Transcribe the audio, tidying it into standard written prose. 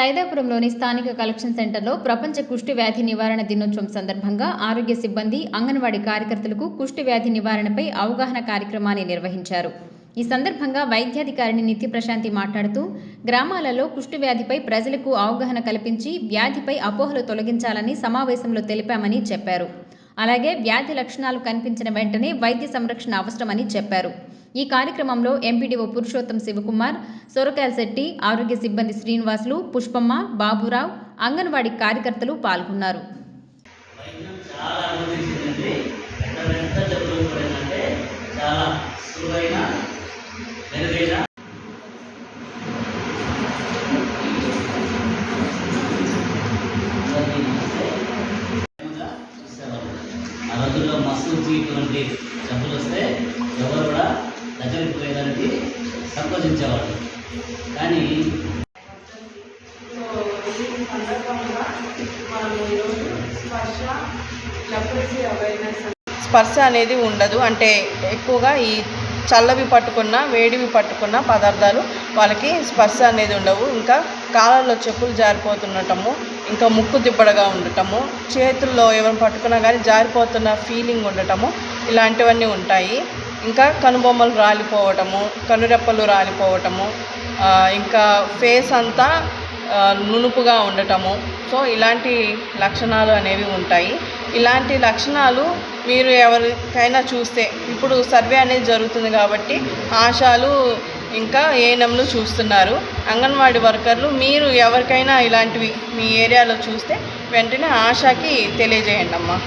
సైదాపురంలోని స్థానిక కలెక్షన్ సెంటర్లో ప్రపంచ కుష్టి వ్యాధి నివారణ దినోత్సవం సందర్భంగా ఆరోగ్య సిబ్బంది, అంగన్వాడీ కార్యకర్తలకు కుష్టి వ్యాధి నివారణపై అవగాహన కార్యక్రమాన్ని నిర్వహించారు. ఈ సందర్భంగా వైద్యాధికారిణి నిత్యప్రశాంతి మాట్లాడుతూ, గ్రామాలలో కుష్టి వ్యాధిపై ప్రజలకు అవగాహన కల్పించి వ్యాధిపై అపోహలు తొలగించాలని సమావేశంలో తెలిపామని చెప్పారు. అలాగే వ్యాధి లక్షణాలు కనిపించిన వెంటనే వైద్య సంరక్షణ అవసరమని చెప్పారు. ఈ కార్యక్రమంలో ఎంపీడీఓ పురుషోత్తం శివకుమార్, సొరకాయల శెట్టి, ఆరోగ్య సిబ్బంది శ్రీనివాసులు, పుష్పమ్మ, బాబురావు, అంగన్వాడీ కార్యకర్తలు పాల్గొన్నారు. ఇటువంటి జబ్బులు వస్తే ఎవరు కూడా దగ్గరికి పోయేదానికి సంకోచించేవాళ్ళు. కానీ స్పర్శ అనేది ఉండదు. అంటే ఎక్కువగా ఈ చల్లవి పట్టుకున్న, వేడివి పట్టుకున్న పదార్థాలు వాళ్ళకి స్పర్శ అనేది ఉండవు. ఇంకా కాళ్ళల్లో చెప్పులు జారిపోతుండటము, ఇంకా ముక్కు దిబ్బడగా ఉండటము, చేతుల్లో ఎవరిని పట్టుకున్నా కానీ జారిపోతున్న ఫీలింగ్ ఉండటము, ఇలాంటివన్నీ ఉంటాయి. ఇంకా కనుబొమ్మలు రాలిపోవటము, కనురెప్పలు రాలిపోవటము, ఇంకా ఫేస్ అంతా నునుపుగా ఉండటము. సో ఇలాంటి లక్షణాలు అనేవి ఉంటాయి. ఇలాంటి లక్షణాలు మీరు ఎవరికైనా చూస్తే, ఇప్పుడు సర్వే అనేది జరుగుతుంది కాబట్టి ఆశాలు ఇంకా ఏఎన్ఎంలు చూస్తున్నారు, అంగన్వాడీ వర్కర్లు, మీరు ఎవరికైనా ఇలాంటివి మీ ఏరియాలో చూస్తే వెంటనే ఆశాకి తెలియజేయండి అమ్మా.